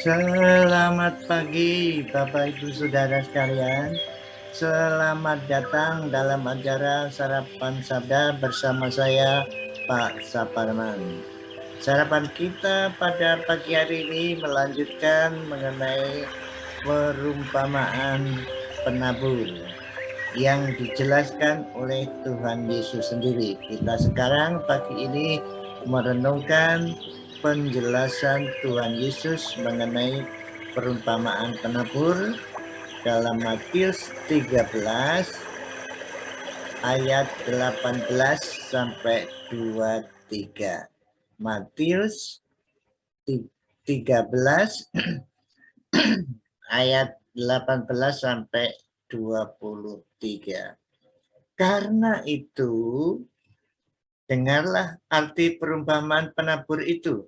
Selamat pagi Bapak Ibu Saudara sekalian. Selamat datang dalam acara Sarapan Sabda bersama saya Pak Saparman. Sarapan kita pada pagi hari ini melanjutkan mengenai perumpamaan penabur yang dijelaskan oleh Tuhan Yesus sendiri. Kita sekarang pagi ini merenungkan penjelasan Tuhan Yesus mengenai perumpamaan penabur dalam Matius 13 ayat 18 sampai 23. Matius 13 ayat 18 sampai 23. Karena itu, dengarlah arti perumpamaan penabur itu.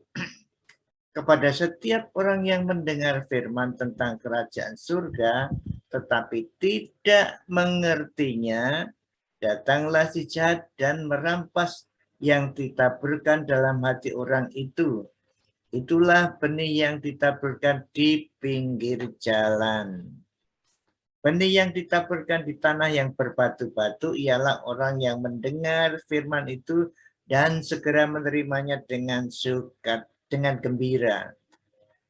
Kepada setiap orang yang mendengar firman tentang kerajaan surga, tetapi tidak mengertinya, datanglah si jahat dan merampas yang ditaburkan dalam hati orang itu. Itulah benih yang ditaburkan di pinggir jalan. Benih yang ditaburkan di tanah yang berbatu-batu ialah orang yang mendengar firman itu dan segera menerimanya dengan suka, dengan gembira.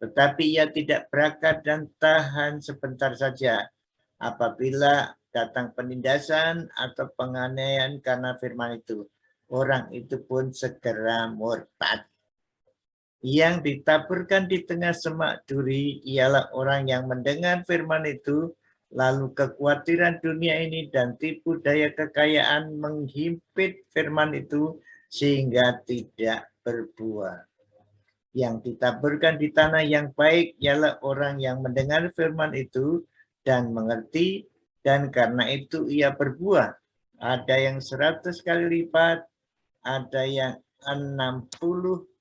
Tetapi ia tidak berakar dan tahan sebentar saja. Apabila datang penindasan atau penganiayaan karena firman itu, orang itu pun segera murtad. Yang ditaburkan di tengah semak duri ialah orang yang mendengar firman itu, lalu kekhawatiran dunia ini dan tipu daya kekayaan menghimpit firman itu sehingga tidak berbuah. Yang ditaburkan di tanah yang baik ialah orang yang mendengar firman itu dan mengerti, dan karena itu ia berbuah. Ada yang 100 kali lipat, ada yang 60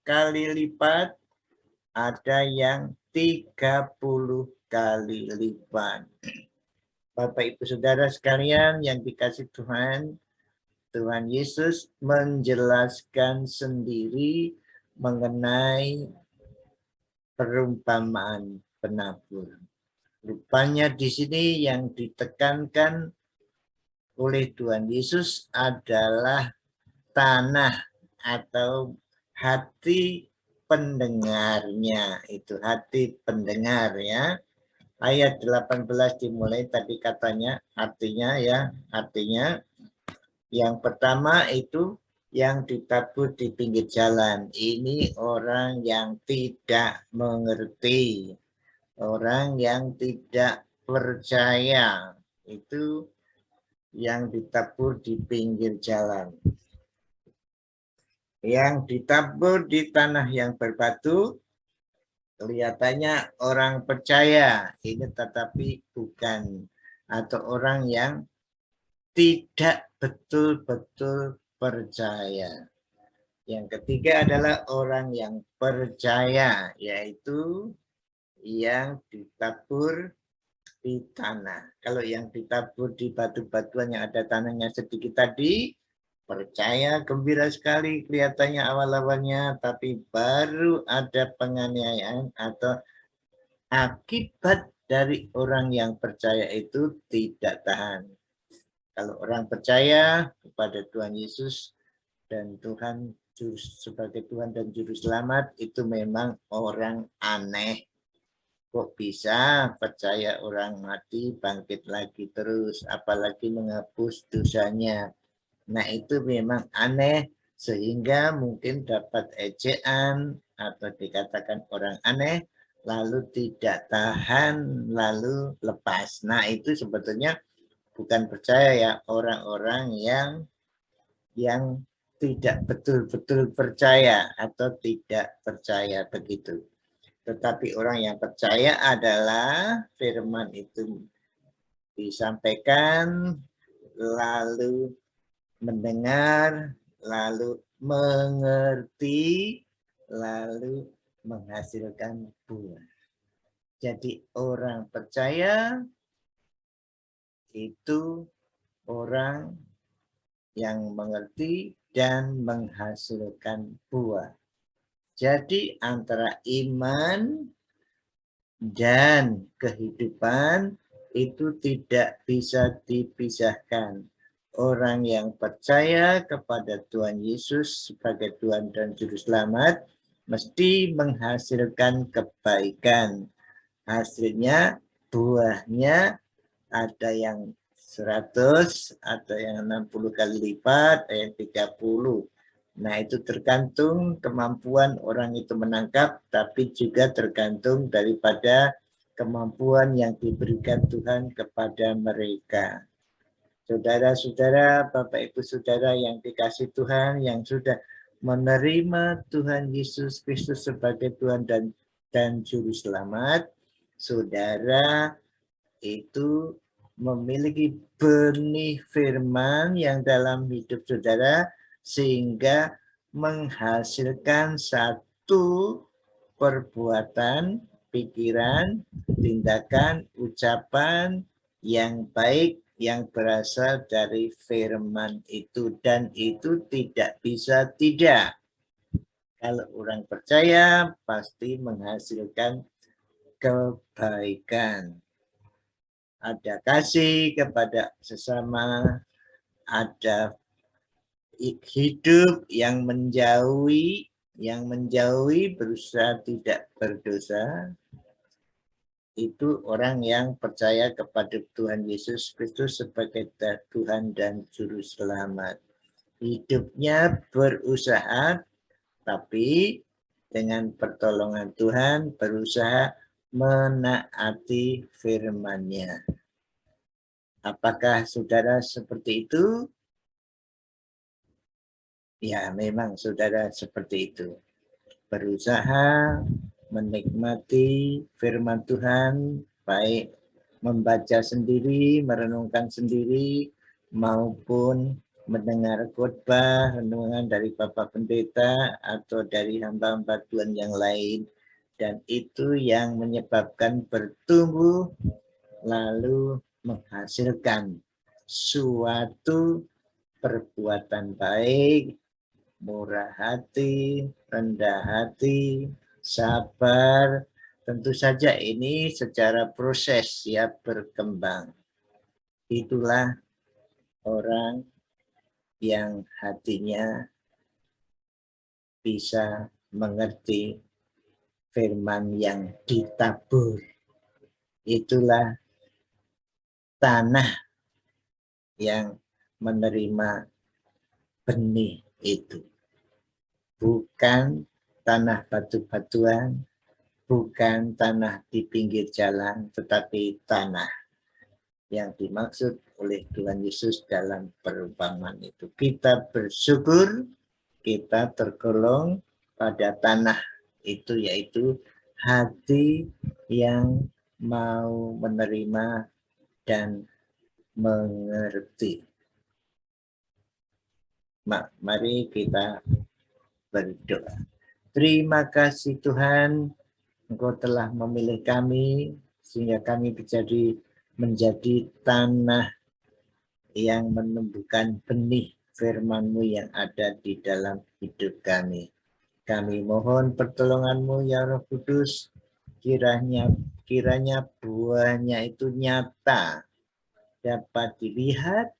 kali lipat, ada yang 30 kali lipat. Bapak Ibu Saudara sekalian yang dikasih Tuhan, Tuhan Yesus menjelaskan sendiri mengenai perumpamaan penabur. Rupanya di sini yang ditekankan oleh Tuhan Yesus adalah tanah atau hati pendengarnya. Itu hati pendengar ya. Ayat 18 dimulai tadi katanya, artinya yang pertama itu yang ditabur di pinggir jalan. Ini orang yang tidak mengerti, orang yang tidak percaya, itu yang ditabur di pinggir jalan. Yang ditabur di tanah yang berbatu, kelihatannya orang percaya, ini tetapi bukan, atau orang yang tidak betul-betul percaya. Yang ketiga adalah orang yang percaya, yaitu yang ditabur di tanah. Kalau yang ditabur di batu-batuan yang ada tanahnya sedikit tadi, percaya, gembira sekali kelihatannya awal-awalnya, tapi baru ada penganiayaan atau akibat dari orang yang percaya itu tidak tahan. Kalau orang percaya kepada Tuhan Yesus dan Tuhan sebagai Tuhan dan Juru Selamat, itu memang orang aneh. Kok bisa percaya orang mati bangkit lagi terus, apalagi menghapus dosanya. Nah itu memang aneh, sehingga mungkin dapat ejaan atau dikatakan orang aneh, lalu tidak tahan, lalu lepas. Nah itu sebetulnya bukan percaya ya, orang-orang yang tidak betul-betul percaya atau tidak percaya begitu. Tetapi orang yang percaya adalah firman itu disampaikan, lalu mendengar, lalu mengerti, lalu menghasilkan buah. Jadi orang percaya itu orang yang mengerti dan menghasilkan buah. Jadi antara iman dan kehidupan itu tidak bisa dipisahkan. Orang yang percaya kepada Tuhan Yesus sebagai Tuhan dan Juru Selamat mesti menghasilkan kebaikan. Hasilnya, buahnya ada yang 100, ada yang 60 kali lipat, ada yang 30. Nah, itu tergantung kemampuan orang itu menangkap, tapi juga tergantung daripada kemampuan yang diberikan Tuhan kepada mereka. Saudara-saudara, Bapak Ibu Saudara yang dikasih Tuhan, yang sudah menerima Tuhan Yesus Kristus sebagai Tuhan dan Juru Selamat, saudara itu memiliki benih firman yang dalam hidup saudara sehingga menghasilkan satu perbuatan, pikiran, tindakan, ucapan yang baik yang berasal dari firman itu, dan itu tidak bisa tidak. Kalau orang percaya pasti menghasilkan kebaikan. Ada kasih kepada sesama, ada hidup yang menjauhi berusaha tidak berdosa. Itu orang yang percaya kepada Tuhan Yesus Kristus sebagai Tuhan dan Juru Selamat. Hidupnya berusaha, tapi dengan pertolongan Tuhan berusaha menaati firman-Nya. Apakah saudara seperti itu? Ya, memang saudara seperti itu. Berusaha menikmati firman Tuhan, baik membaca sendiri, merenungkan sendiri, maupun mendengar khotbah, renungan dari Bapak Pendeta atau dari hamba-hamba Tuhan yang lain. Dan itu yang menyebabkan bertumbuh lalu menghasilkan suatu perbuatan baik, murah hati, rendah hati, sabar. Tentu saja ini secara proses ya berkembang. Itulah orang yang hatinya bisa mengerti firman yang ditabur. Itulah tanah yang menerima benih itu. Bukan tanah batu-batuan, bukan tanah di pinggir jalan, tetapi tanah yang dimaksud oleh Tuhan Yesus dalam perumpamaan itu. Kita bersyukur kita tergolong pada tanah itu, yaitu hati yang mau menerima dan mengerti. Mari kita berdoa. Terima kasih Tuhan, Engkau telah memilih kami sehingga kami menjadi tanah yang menumbuhkan benih firman-Mu yang ada di dalam hidup kami. Kami mohon pertolongan-Mu ya Roh Kudus, kiranya buahnya itu nyata, dapat dilihat,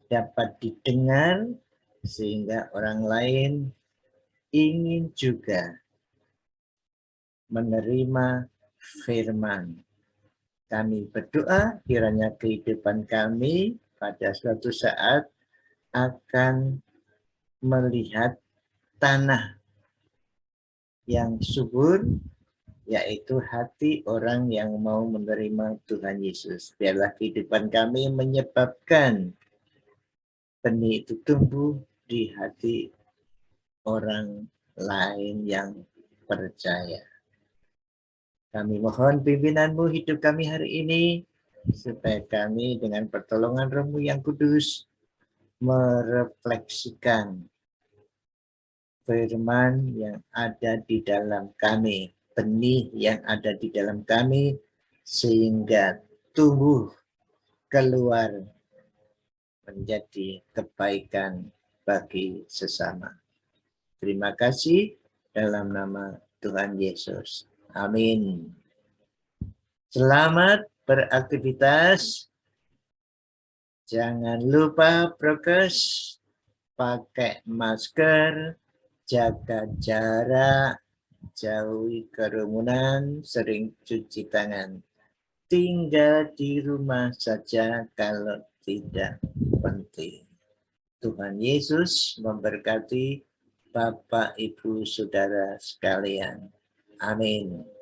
dapat didengar, sehingga orang lain ingin juga menerima firman. Kami berdoa kiranya kehidupan kami pada suatu saat akan melihat tanah yang subur, yaitu hati orang yang mau menerima Tuhan Yesus. Biarlah kehidupan kami menyebabkan benih itu tumbuh di hati orang lain yang percaya. Kami mohon pimpinan-Mu hidup kami hari ini, supaya kami dengan pertolongan Roh-Mu yang kudus merefleksikan firman yang ada di dalam kami, benih yang ada di dalam kami, sehingga tumbuh keluar menjadi kebaikan bagi sesama. Terima kasih dalam nama Tuhan Yesus. Amin. Selamat beraktivitas. Jangan lupa prokes, pakai masker, jaga jarak, jauhi kerumunan, sering cuci tangan. Tinggal di rumah saja kalau tidak penting. Tuhan Yesus memberkati Bapak, Ibu, Saudara sekalian. Amin.